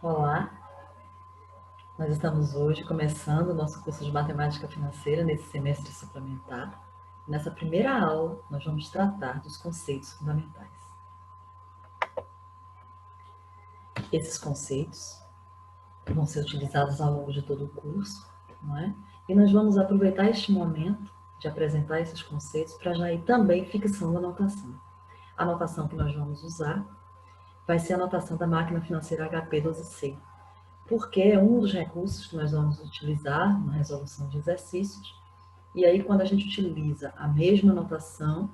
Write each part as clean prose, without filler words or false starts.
Olá, nós estamos hoje começando o nosso curso de Matemática Financeira nesse semestre suplementar. Nessa primeira aula, nós vamos tratar dos conceitos fundamentais. Esses conceitos vão ser utilizados ao longo de todo o curso, não é? E nós vamos aproveitar este momento de apresentar esses conceitos para já ir também fixando a notação. A notação que nós vamos usar vai ser a notação da máquina financeira HP12C, porque é um dos recursos que nós vamos utilizar na resolução de exercícios. E aí, quando a gente utiliza a mesma notação,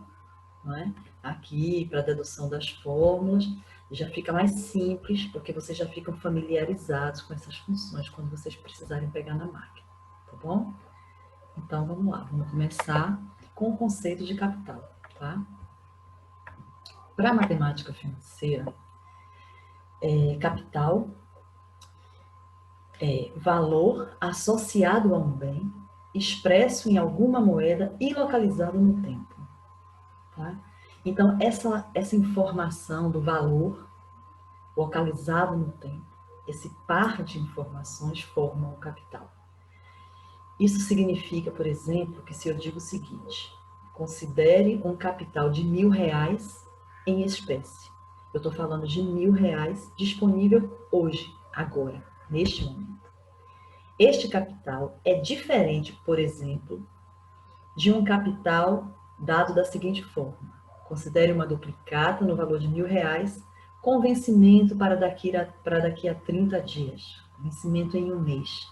não é? Aqui para a dedução das fórmulas, já fica mais simples, porque vocês já ficam familiarizados com essas funções quando vocês precisarem pegar na máquina, tá bom? Então, vamos lá, vamos começar com o conceito de capital, tá? Para a matemática financeira, capital é valor associado a um bem, expresso em alguma moeda e localizado no tempo. Tá? Então, essa informação do valor localizado no tempo, esse par de informações formam o capital. Isso significa, por exemplo, que se eu digo o seguinte, considere um capital de R$1.000 em espécie. Eu estou falando de R$1.000 disponível hoje, agora, neste momento. Este capital é diferente, por exemplo, de um capital dado da seguinte forma. Considere uma duplicata no valor de R$1.000 com vencimento para daqui a 30 dias. Vencimento em um mês.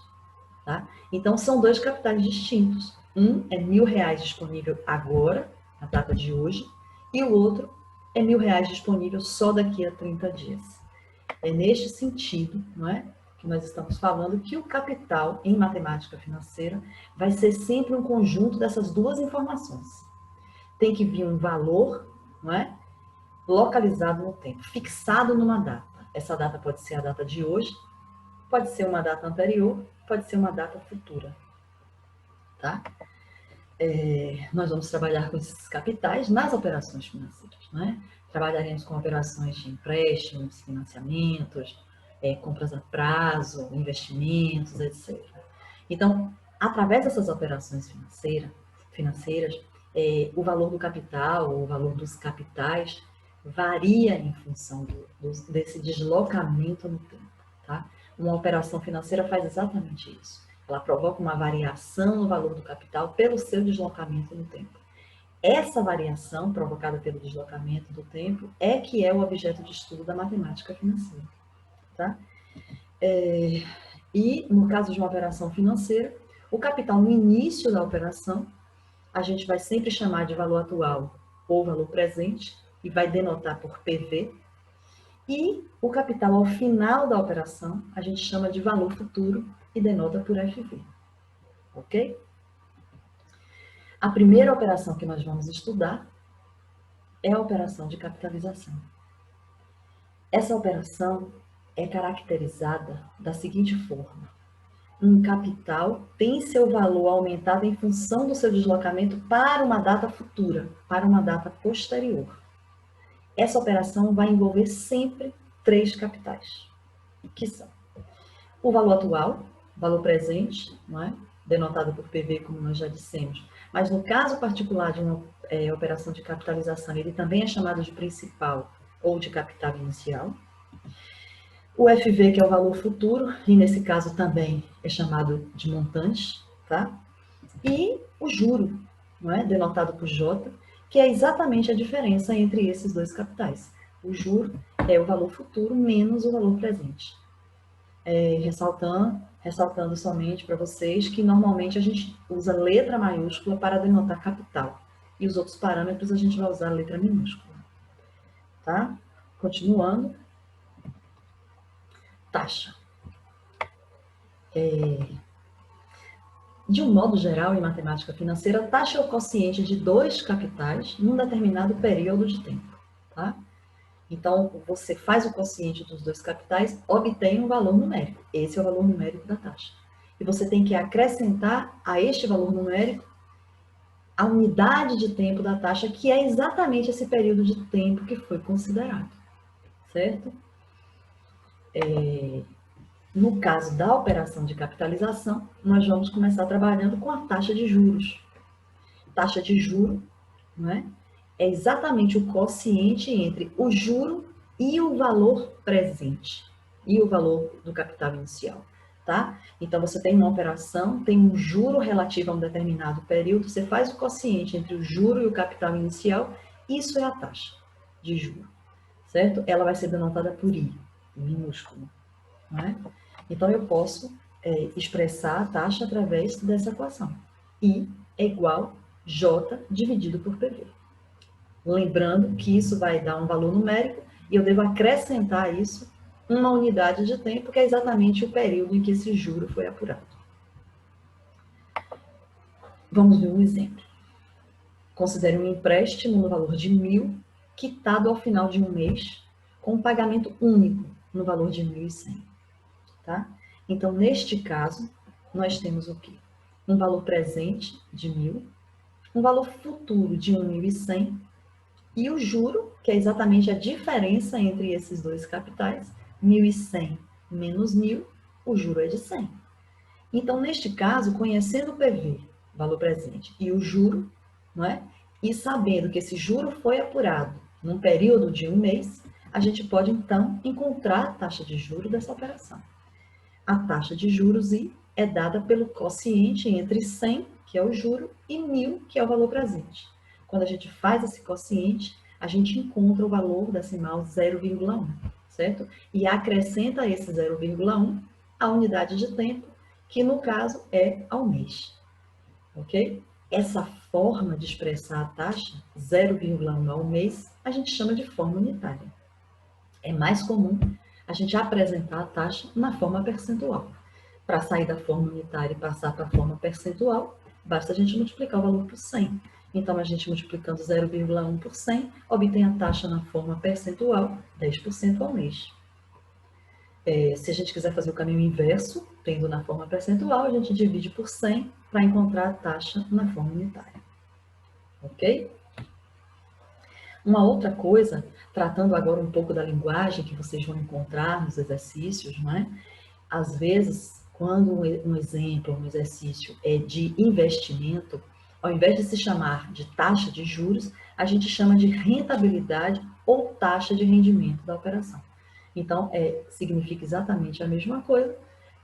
Tá? Então, são dois capitais distintos. Um é R$1.000 disponível agora, na data de hoje, e o outro é R$1.000 disponível só daqui a 30 dias. É neste sentido, não é? Que nós estamos falando que o capital em matemática financeira vai ser sempre um conjunto dessas duas informações. Tem que vir um valor, não é? Localizado no tempo, fixado numa data. Essa data pode ser a data de hoje, pode ser uma data anterior, pode ser uma data futura. Tá? Nós vamos trabalhar com esses capitais nas operações financeiras, não é? Trabalharemos com operações de empréstimos, financiamentos, compras a prazo, investimentos, etc. Então, através dessas operações financeiras, o valor do capital, o valor dos capitais, varia em função desse deslocamento no tempo. Tá? Uma operação financeira faz exatamente isso. Ela provoca uma variação no valor do capital pelo seu deslocamento no tempo. Essa variação provocada pelo deslocamento do tempo é que é o objeto de estudo da matemática financeira. Tá? E, no caso de uma operação financeira, o capital no início da operação, a gente vai sempre chamar de valor atual ou valor presente, e vai denotar por PV. E o capital ao final da operação, a gente chama de valor futuro e denota por FV. Ok? A primeira operação que nós vamos estudar é a operação de capitalização. Essa operação é caracterizada da seguinte forma. Um capital tem seu valor aumentado em função do seu deslocamento para uma data futura, para uma data posterior. Essa operação vai envolver sempre três capitais, que são o valor atual, valor presente, não é? Denotado por PV, como nós já dissemos. Mas no caso particular de uma operação de capitalização, ele também é chamado de principal ou de capital inicial. O FV, que é o valor futuro, e nesse caso também é chamado de montante, tá? E o juro, não é? Denotado por J, que é exatamente a diferença entre esses dois capitais. O juro é o valor futuro menos o valor presente. Ressaltando somente para vocês que normalmente a gente usa letra maiúscula para denotar capital. E os outros parâmetros a gente vai usar letra minúscula. Tá? Continuando. Taxa. De um modo geral, em matemática financeira, taxa é o quociente de dois capitais num determinado período de tempo. Tá? Então, você faz o quociente dos dois capitais, obtém um valor numérico. Esse é o valor numérico da taxa. E você tem que acrescentar a este valor numérico a unidade de tempo da taxa, que é exatamente esse período de tempo que foi considerado. Certo? No caso da operação de capitalização, nós vamos começar trabalhando com a taxa de juros. Taxa de juro, não é? É exatamente o quociente entre o juro e o valor presente, e o valor do capital inicial, tá? Então, você tem uma operação, tem um juro relativo a um determinado período, você faz o quociente entre o juro e o capital inicial, isso é a taxa de juro, certo? Ela vai ser denotada por I, minúsculo, não é? Então, eu posso expressar a taxa através dessa equação. I é igual J dividido por PV. Lembrando que isso vai dar um valor numérico e eu devo acrescentar isso uma unidade de tempo, que é exatamente o período em que esse juro foi apurado. Vamos ver um exemplo. Considere um empréstimo no valor de 1.000, quitado ao final de um mês, com um pagamento único no valor de 1.100. Tá? Então, neste caso, nós temos o quê? Um valor presente de 1.000, um valor futuro de 1.100 e o juro, que é exatamente a diferença entre esses dois capitais, 1.100 menos 1.000, o juro é de 100. Então, neste caso, conhecendo o PV, valor presente, e o juro, não é? E sabendo que esse juro foi apurado num período de um mês, a gente pode, então, encontrar a taxa de juros dessa operação. A taxa de juros I é dada pelo quociente entre 100, que é o juro, e 1.000, que é o valor presente. Quando a gente faz esse quociente, a gente encontra o valor decimal 0,1, certo? E acrescenta a esse 0,1 a unidade de tempo, que no caso é ao mês, ok? Essa forma de expressar a taxa, 0,1 ao mês, a gente chama de forma unitária. É mais comum a gente apresentar a taxa na forma percentual. Para sair da forma unitária e passar para a forma percentual, basta a gente multiplicar o valor por 100. Então, a gente multiplicando 0,1 por 100, obtém a taxa na forma percentual, 10% ao mês. Se a gente quiser fazer o caminho inverso, tendo na forma percentual, a gente divide por 100 para encontrar a taxa na forma unitária. Ok? Uma outra coisa, tratando agora um pouco da linguagem que vocês vão encontrar nos exercícios, não é? Às vezes, quando um exemplo, um exercício é de investimento, ao invés de se chamar de taxa de juros, a gente chama de rentabilidade ou taxa de rendimento da operação. Então, significa exatamente a mesma coisa,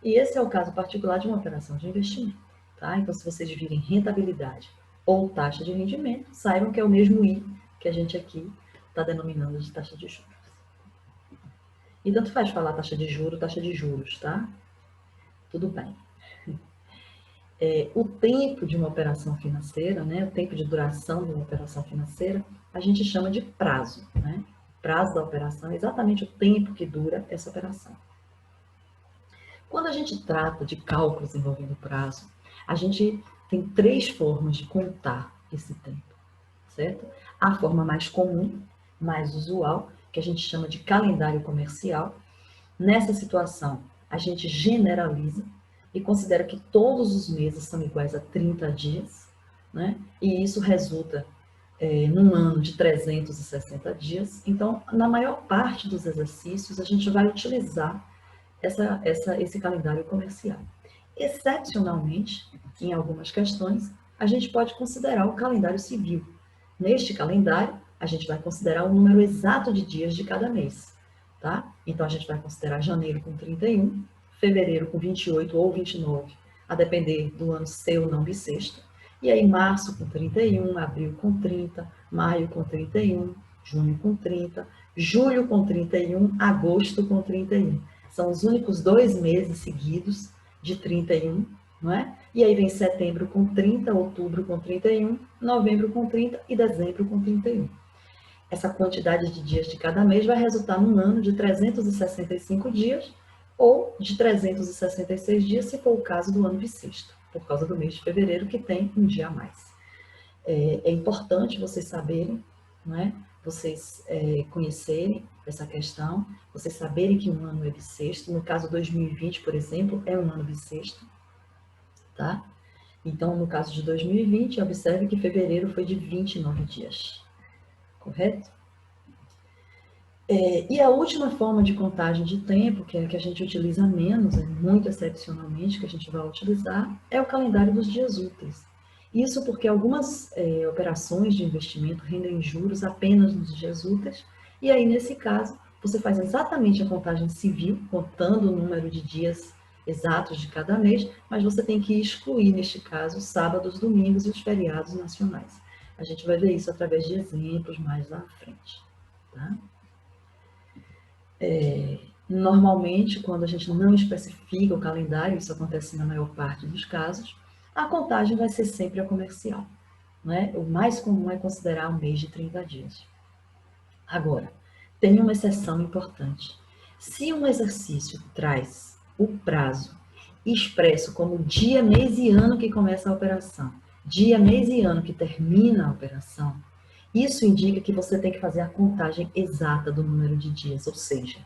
e esse é o caso particular de uma operação de investimento. Tá? Então, se vocês virem rentabilidade ou taxa de rendimento, saibam que é o mesmo I que a gente aqui está denominando de taxa de juros. E tanto faz falar taxa de juros, tá? Tudo bem. O tempo de uma operação financeira, né, o tempo de duração de uma operação financeira, a gente chama de prazo, né? Prazo da operação é exatamente o tempo que dura essa operação. Quando a gente trata de cálculos envolvendo prazo, a gente tem 3 formas de contar esse tempo, certo? A forma mais comum, mais usual, que a gente chama de calendário comercial. Nessa situação, a gente generaliza e considera que todos os meses são iguais a 30 dias, né? E isso resulta num ano de 360 dias. Então, na maior parte dos exercícios, a gente vai utilizar esse calendário comercial. Excepcionalmente, em algumas questões, a gente pode considerar o calendário civil. Neste calendário, a gente vai considerar o número exato de dias de cada mês, tá? Então, a gente vai considerar janeiro com 31, fevereiro com 28 ou 29, a depender do ano ser ou não bissexto, e aí março com 31, abril com 30, maio com 31, junho com 30, julho com 31, agosto com 31. São os únicos 2 meses seguidos de 31, não é? E aí vem setembro com 30, outubro com 31, novembro com 30 e dezembro com 31. Essa quantidade de dias de cada mês vai resultar num ano de 365 dias ou de 366 dias, se for o caso do ano bissexto, por causa do mês de fevereiro, que tem um dia a mais. É importante vocês saberem, não é? Vocês conhecerem essa questão, vocês saberem que um ano é bissexto. No caso 2020, por exemplo, é um ano bissexto, tá? Então, no caso de 2020, observe que fevereiro foi de 29 dias, correto? E a última forma de contagem de tempo, que é a que a gente utiliza menos, muito excepcionalmente que a gente vai utilizar, é o calendário dos dias úteis. Isso porque algumas operações de investimento rendem juros apenas nos dias úteis, e aí, nesse caso, você faz exatamente a contagem civil, contando o número de dias exatos de cada mês, mas você tem que excluir, neste caso, os sábados, domingos e os feriados nacionais. A gente vai ver isso através de exemplos mais lá à frente. Tá? Normalmente, quando a gente não especifica o calendário, isso acontece na maior parte dos casos, a contagem vai ser sempre a comercial. Né? O mais comum é considerar um mês de 30 dias. Agora, tem uma exceção importante. Se um exercício traz o prazo expresso como dia, mês e ano que começa a operação, dia, mês e ano que termina a operação, isso indica que você tem que fazer a contagem exata do número de dias, ou seja,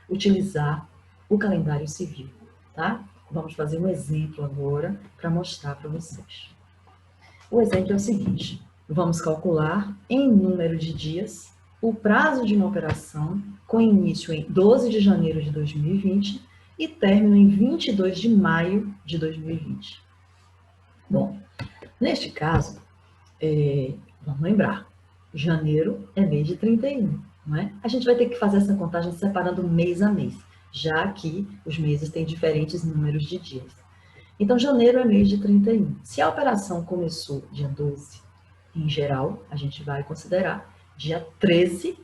utilizar o calendário civil, tá? Vamos fazer um exemplo agora para mostrar para vocês. O exemplo é o seguinte: vamos calcular em número de dias o prazo de uma operação com início em 12 de janeiro de 2020 e término em 22 de maio de 2020. Bom, neste caso, vamos lembrar, janeiro é mês de 31, não é? A gente vai ter que fazer essa contagem separando mês a mês, já que os meses têm diferentes números de dias. Então, janeiro é mês de 31. Se a operação começou dia 12, em geral, a gente vai considerar dia 13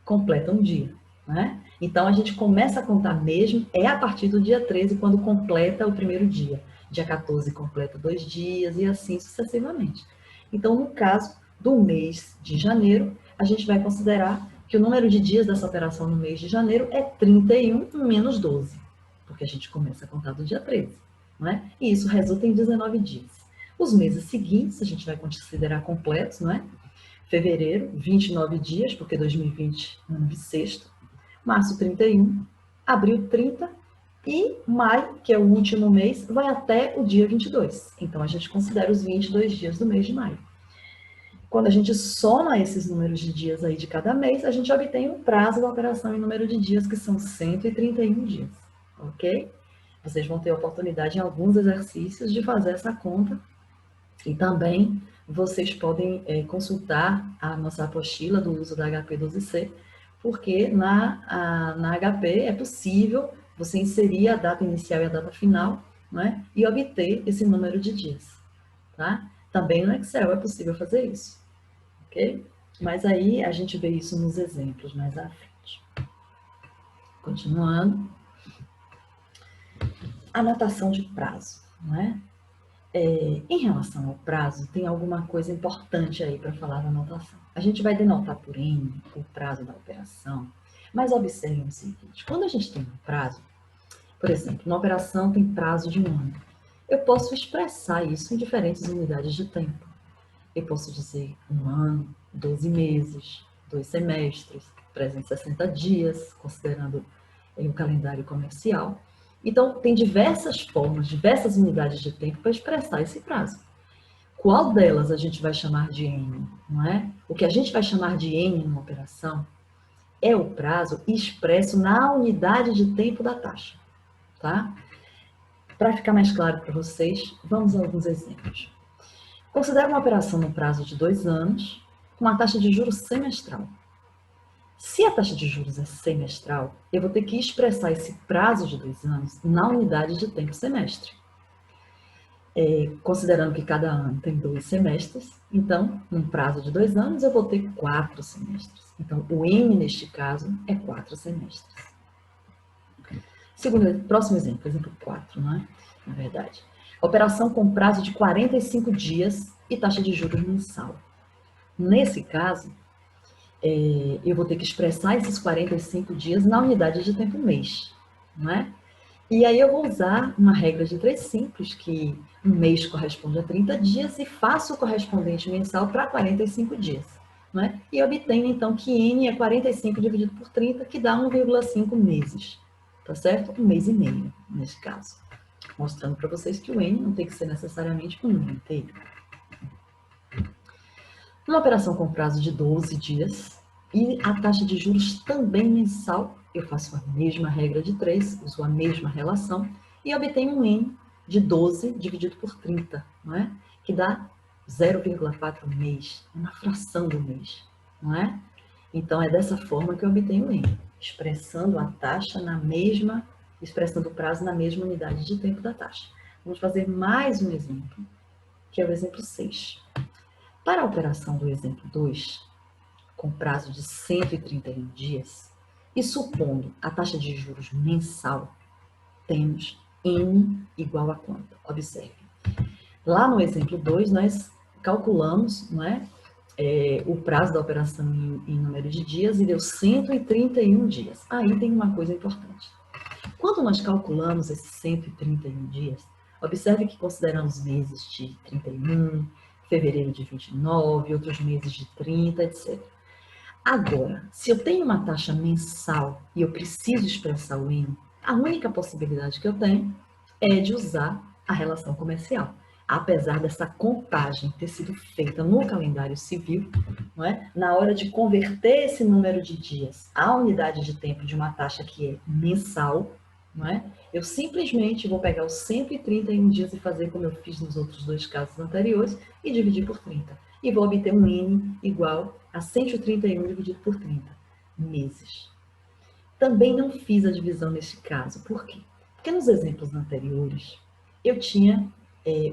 completa um dia, né? Então, a gente começa a contar mesmo a partir do dia 13, quando completa o primeiro dia. Dia 14 completa 2 dias e assim sucessivamente. Então, no caso do mês de janeiro, a gente vai considerar que o número de dias dessa operação no mês de janeiro é 31 menos 12, porque a gente começa a contar do dia 13, não é? E isso resulta em 19 dias. Os meses seguintes, a gente vai considerar completos, não é? Fevereiro, 29 dias, porque 2020 é ano bissexto. Março, 31. Abril, 30. E maio, que é o último mês, vai até o dia 22. Então, a gente considera os 22 dias do mês de maio. Quando a gente soma esses números de dias aí de cada mês, a gente obtém um prazo da operação em número de dias, que são 131 dias. Ok? Vocês vão ter a oportunidade em alguns exercícios de fazer essa conta. E também vocês podem consultar a nossa apostila do uso da HP12C, porque na HP é possível você inserir a data inicial e a data final, né, e obter esse número de dias. Tá? Também no Excel é possível fazer isso. Ok? Mas aí a gente vê isso nos exemplos mais à frente. Continuando. Anotação de prazo. Né? Em relação ao prazo, tem alguma coisa importante aí para falar da anotação. A gente vai denotar por N o prazo da operação, mas observe o seguinte: quando a gente tem um prazo, por exemplo, uma operação tem prazo de um ano, eu posso expressar isso em diferentes unidades de tempo. Eu posso dizer um ano, 12 meses, 2 semestres, 360 dias, considerando o calendário comercial. Então, tem diversas formas, diversas unidades de tempo para expressar esse prazo. Qual delas a gente vai chamar de N, não é? O que a gente vai chamar de N numa operação é o prazo expresso na unidade de tempo da taxa, tá? Para ficar mais claro para vocês, vamos a alguns exemplos. Considere uma operação no prazo de 2 anos, com uma taxa de juros semestral. Se a taxa de juros é semestral, eu vou ter que expressar esse prazo de 2 anos na unidade de tempo semestre. Considerando que cada ano tem 2 semestres, então, num prazo de 2 anos, eu vou ter 4 semestres. Então, o N, neste caso, é 4 semestres. Próximo exemplo 4, não é? Na verdade. Operação com prazo de 45 dias e taxa de juros mensal. Nesse caso, eu vou ter que expressar esses 45 dias na unidade de tempo mês, não é? E aí eu vou usar uma regra de 3 simples, que um mês corresponde a 30 dias e faço o correspondente mensal para 45 dias. Não é? E obtenho, então, que N é 45 dividido por 30, que dá 1,5 meses. Tá certo? 1 mês e meio, nesse caso. Mostrando para vocês que o N não tem que ser necessariamente um número inteiro. Uma operação com prazo de 12 dias E a taxa de juros também mensal, eu faço a mesma regra de 3, uso a mesma relação, e obtenho um N de 12 dividido por 30, não é? Que dá 0,4 mês, uma fração do mês, não é? Então, é dessa forma que eu obtenho o N, expressando a taxa na mesma, expressando o prazo na mesma unidade de tempo da taxa. Vamos fazer mais um exemplo, que é o exemplo 6. Para a operação do exemplo 2, com prazo de 131 dias, e supondo a taxa de juros mensal, temos N igual a quanto? Observe. Lá no exemplo 2, nós calculamos, não é, o prazo da operação em número de dias e deu 131 dias. Aí tem uma coisa importante. Quando nós calculamos esses 131 dias, observe que consideramos meses de 31, fevereiro de 29, outros meses de 30, etc. Agora, se eu tenho uma taxa mensal e eu preciso expressar o N, a única possibilidade que eu tenho é de usar a relação comercial. Apesar dessa contagem ter sido feita no calendário civil, não é? Na hora de converter esse número de dias à unidade de tempo de uma taxa que é mensal, não é? Eu simplesmente vou pegar os 131 dias e fazer como eu fiz nos outros dois casos anteriores e dividir por 30. E vou obter um N igual a 131 dividido por 30 meses. Também não fiz a divisão neste caso. Por quê? Porque nos exemplos anteriores, eu tinha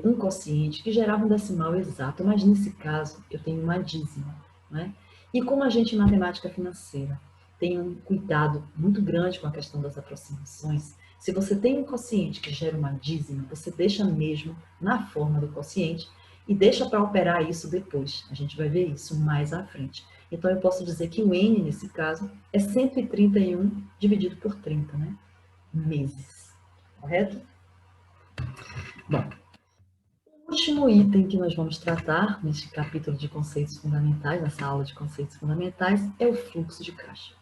um quociente que gerava um decimal exato, mas nesse caso eu tenho uma dízima, né? E como a gente em matemática financeira tem um cuidado muito grande com a questão das aproximações, se você tem um quociente que gera uma dízima, você deixa mesmo na forma do quociente e deixa para operar isso depois. A gente vai ver isso mais à frente. Então, eu posso dizer que o N, nesse caso, é 131 dividido por 30, né? Meses. Correto? Bom, o último item que nós vamos tratar neste capítulo de conceitos fundamentais, nessa aula de conceitos fundamentais, é o fluxo de caixa.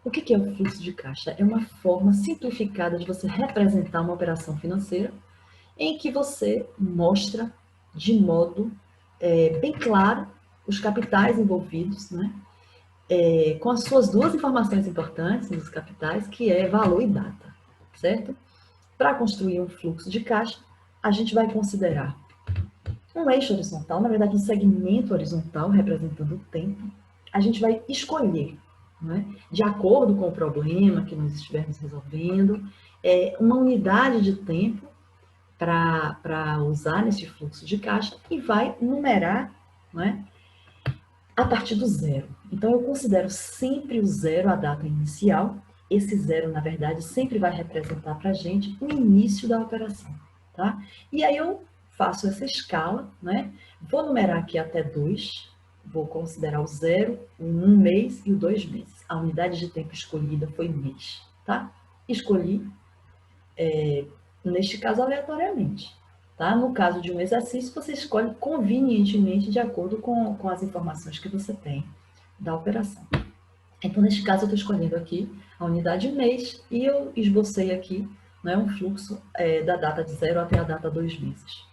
O que é o fluxo de caixa? É uma forma simplificada de você representar uma operação financeira em que você mostra de modo bem claro os capitais envolvidos, né? Com as suas duas informações importantes nos capitais, que é valor e data, certo? Para construir um fluxo de caixa, a gente vai considerar um eixo horizontal, na verdade um segmento horizontal representando o tempo. A gente vai escolher, né, de acordo com o problema que nós estivermos resolvendo, uma unidade de tempo para usar nesse fluxo de caixa e vai numerar, né, a partir do zero. Então, eu considero sempre o zero a data inicial. Esse zero, na verdade, sempre vai representar para a gente o início da operação, tá? E aí eu faço essa escala, né? Vou numerar aqui até 2, vou considerar o zero, o 1 mês e o 2 meses. A unidade de tempo escolhida foi mês, tá? Escolhi, neste caso, aleatoriamente. Tá? No caso de um exercício, você escolhe convenientemente de acordo com as informações que você tem da operação. Então, neste caso, eu estou escolhendo aqui a unidade mês e eu esbocei aqui, né, um fluxo da data de 0 até a data 2 meses.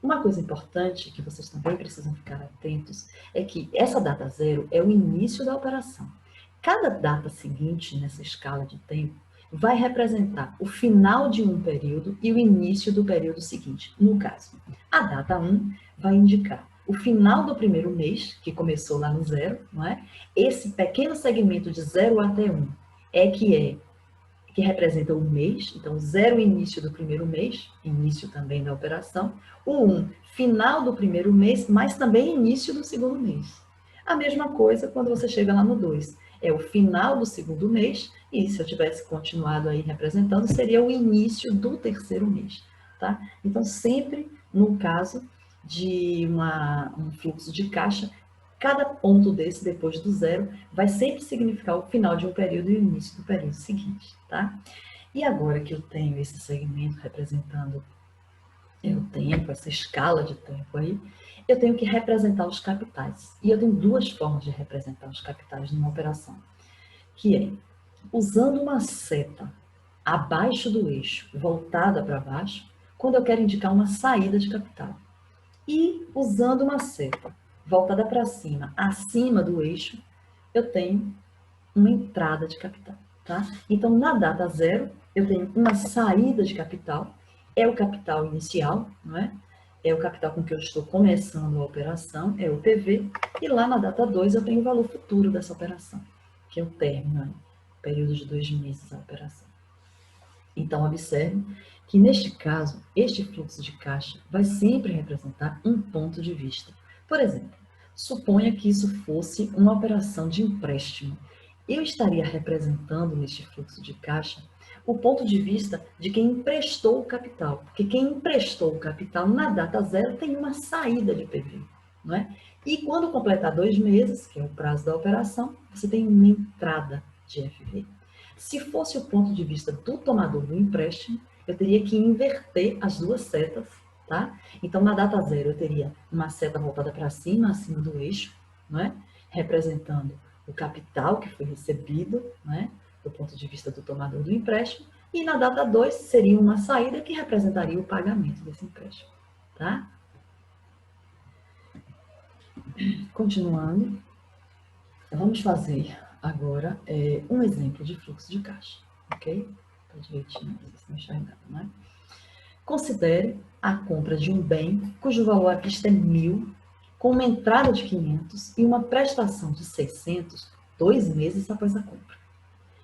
Uma coisa importante que vocês também precisam ficar atentos é que essa data 0 é o início da operação. Cada data seguinte nessa escala de tempo vai representar o final de um período e o início do período seguinte. No caso, a data 1 vai indicar o final do primeiro mês, que começou lá no 0, não é? Esse pequeno segmento de 0 até 1 que representa o mês, então 0 início do primeiro mês, início também da operação, o 1 final do primeiro mês, mas também início do segundo mês. A mesma coisa quando você chega lá no 2, é o final do segundo mês, e se eu tivesse continuado aí representando, seria o início do terceiro mês, tá? Então, sempre no caso de um fluxo de caixa, cada ponto desse, depois do 0, vai sempre significar o final de um período e o início do período seguinte, tá? E agora que eu tenho esse segmento representando o tempo, essa escala de tempo aí, eu tenho que representar os capitais. E eu tenho duas formas de representar os capitais numa operação, que é usando uma seta abaixo do eixo, voltada para baixo, quando eu quero indicar uma saída de capital. E usando uma seta voltada para cima, acima do eixo, eu tenho uma entrada de capital, tá? Então, na data zero, eu tenho uma saída de capital, é o capital inicial, não é? É o capital com que eu estou começando a operação, é o PV, e lá na data 2 eu tenho o valor futuro dessa operação, que é o término, né? Período de 2 meses a operação. Então, observe que neste caso, este fluxo de caixa vai sempre representar um ponto de vista. Por exemplo, suponha que isso fosse uma operação de empréstimo. Eu estaria representando neste fluxo de caixa o ponto de vista de quem emprestou o capital, porque quem emprestou o capital na data zero tem uma saída de PV, não é? E quando completar 2 meses, que é o prazo da operação, você tem uma entrada de FV. Se fosse o ponto de vista do tomador do empréstimo, eu teria que inverter as duas setas, tá? Então, na data zero, eu teria uma seta voltada para cima, acima do eixo, não é? Representando o capital que foi recebido, né? Do ponto de vista do tomador do empréstimo. E na data 2, seria uma saída que representaria o pagamento desse empréstimo, tá? Continuando, vamos fazer agora um exemplo de fluxo de caixa, ok? Tá direitinho, vocês estão enxergando, né? Considere a compra de um bem cujo valor à vista é 1.000, com uma entrada de 500 e uma prestação de 600, 2 meses após a compra.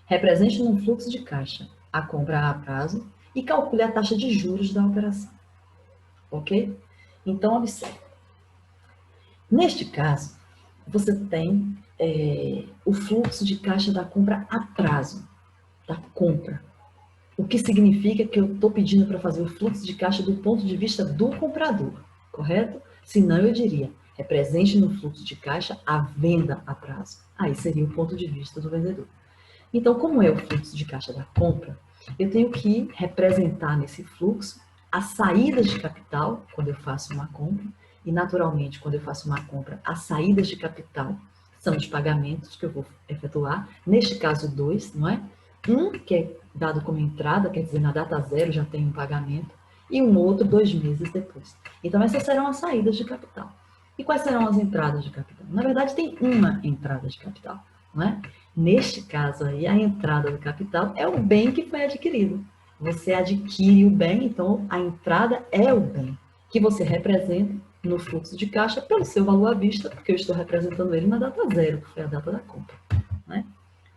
Represente num fluxo de caixa a compra a prazo e calcule a taxa de juros da operação, ok? Então, observe. Neste caso, você tem o fluxo de caixa da compra a prazo, da compra. O que significa que eu estou pedindo para fazer o fluxo de caixa do ponto de vista do comprador, correto? Senão eu diria, represente no fluxo de caixa a venda a prazo. Aí seria o ponto de vista do vendedor. Então, como é o fluxo de caixa da compra, eu tenho que representar nesse fluxo as saídas de capital, quando eu faço uma compra, e naturalmente, quando eu faço uma compra, as saídas de capital são os pagamentos que eu vou efetuar, neste caso 2, não é? Um que é dado como entrada, quer dizer, na data zero já tem um pagamento, e um outro 2 meses depois. Então, essas serão as saídas de capital. E quais serão as entradas de capital? Na verdade, tem uma entrada de capital, não é? Neste caso aí, a entrada do capital é o bem que foi adquirido. Você adquire o bem, então a entrada é o bem, que você representa no fluxo de caixa pelo seu valor à vista, porque eu estou representando ele na data zero, que foi a data da compra, né?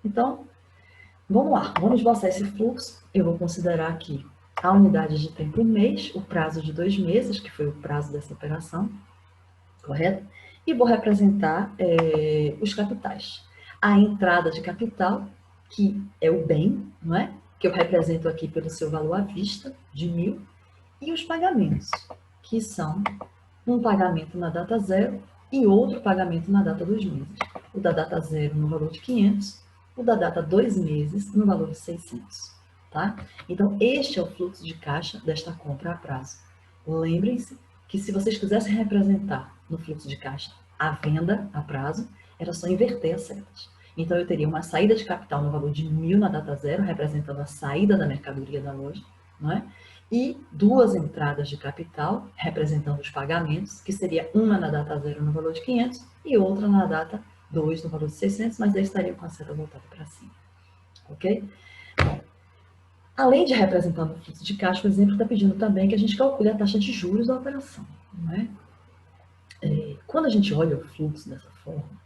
Então, vamos lá, vamos esboçar esse fluxo. Eu vou considerar aqui a unidade de tempo mês, o prazo de 2 meses, que foi o prazo dessa operação, correto? E vou representar os capitais. A entrada de capital, que é o bem, não é? Que eu represento aqui pelo seu valor à vista, de 1.000, e os pagamentos, que são um pagamento na data zero e outro pagamento na data 2 meses. O da data zero no valor de 500, o da data 2 meses no valor de 600, tá? Então, este é o fluxo de caixa desta compra a prazo. Lembrem-se que se vocês quisessem representar no fluxo de caixa a venda a prazo, era só inverter as setas. Então, eu teria uma saída de capital no valor de 1.000 na data zero, representando a saída da mercadoria da loja, não é? E 2 entradas de capital, representando os pagamentos, que seria uma na data zero no valor de 500 e outra na data 2 no valor de 600, mas daí estaria com a seta voltada para cima, ok? Bom, além de representar no fluxo de caixa, o exemplo está pedindo também que a gente calcule a taxa de juros da operação, não é? Quando a gente olha o fluxo dessa forma,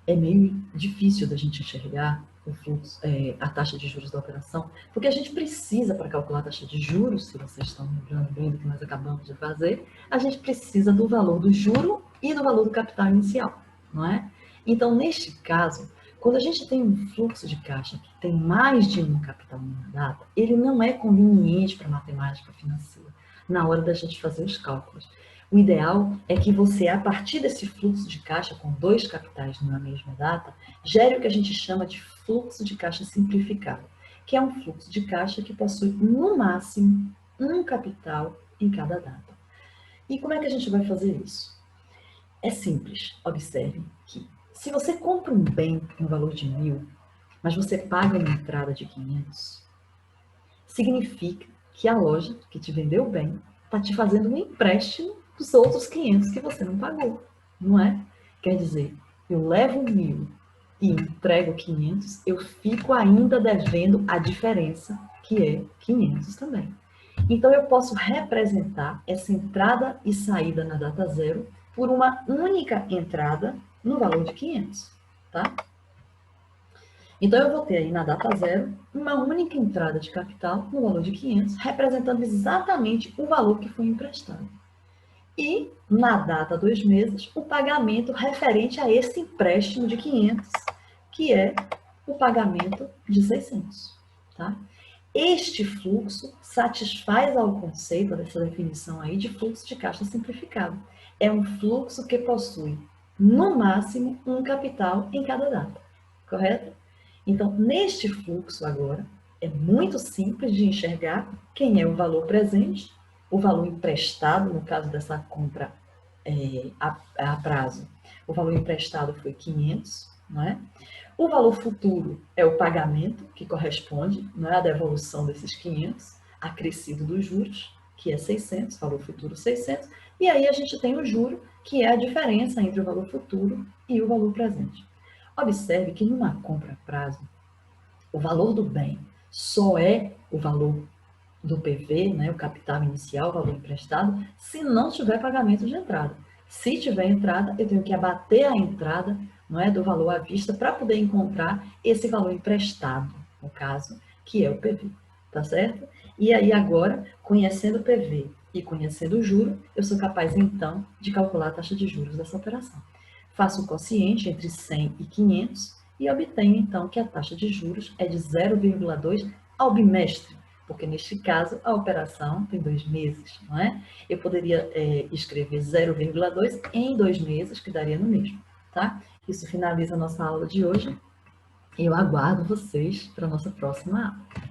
é meio difícil da gente enxergar o fluxo, a taxa de juros da operação, porque a gente precisa, para calcular a taxa de juros, se vocês estão lembrando bem do que nós acabamos de fazer, a gente precisa do valor do juro e do valor do capital inicial, não é? Então, neste caso, quando a gente tem um fluxo de caixa que tem mais de um capital numa data, ele não é conveniente para a matemática financeira na hora da gente fazer os cálculos. O ideal é que você, a partir desse fluxo de caixa com 2 capitais numa mesma data, gere o que a gente chama de fluxo de caixa simplificado, que é um fluxo de caixa que possui, no máximo, um capital em cada data. E como é que a gente vai fazer isso? É simples. Observe que, se você compra um bem no valor de 1.000, mas você paga uma entrada de 500, significa que a loja que te vendeu o bem está te fazendo um empréstimo dos outros 500 que você não pagou, não é? Quer dizer, eu levo 1.000 e entrego 500, eu fico ainda devendo a diferença, que é 500 também. Então, eu posso representar essa entrada e saída na data zero por uma única entrada no valor de 500, tá? Então, eu vou ter aí na data zero uma única entrada de capital no valor de 500, representando exatamente o valor que foi emprestado. E, na data 2 meses, o pagamento referente a esse empréstimo de 500, que é o pagamento de 600, tá? Este fluxo satisfaz ao conceito dessa definição aí de fluxo de caixa simplificado. É um fluxo que possui, no máximo, um capital em cada data, correto? Então, neste fluxo agora, é muito simples de enxergar quem é o valor presente, o valor emprestado, no caso dessa compra a prazo. O valor emprestado foi 500, não é? O valor futuro é o pagamento, que corresponde, não é, à devolução desses 500, acrescido dos juros, que é 600, valor futuro 600, e aí a gente tem o juro, que é a diferença entre o valor futuro e o valor presente. Observe que numa compra a prazo, o valor do bem só é o valor do PV, né, o capital inicial, o valor emprestado, se não tiver pagamento de entrada. Se tiver entrada, eu tenho que abater a entrada, não é, do valor à vista para poder encontrar esse valor emprestado, no caso, que é o PV, tá certo? E aí agora, conhecendo o PV e conhecendo o juro, eu sou capaz então de calcular a taxa de juros dessa operação. Faço o quociente entre 100 e 500 e obtenho então que a taxa de juros é de 0,2 ao bimestre, porque neste caso a operação tem 2 meses, não é? Eu poderia escrever 0,2 em 2 meses, que daria no mesmo, tá? Isso finaliza a nossa aula de hoje. Eu aguardo vocês para a nossa próxima aula.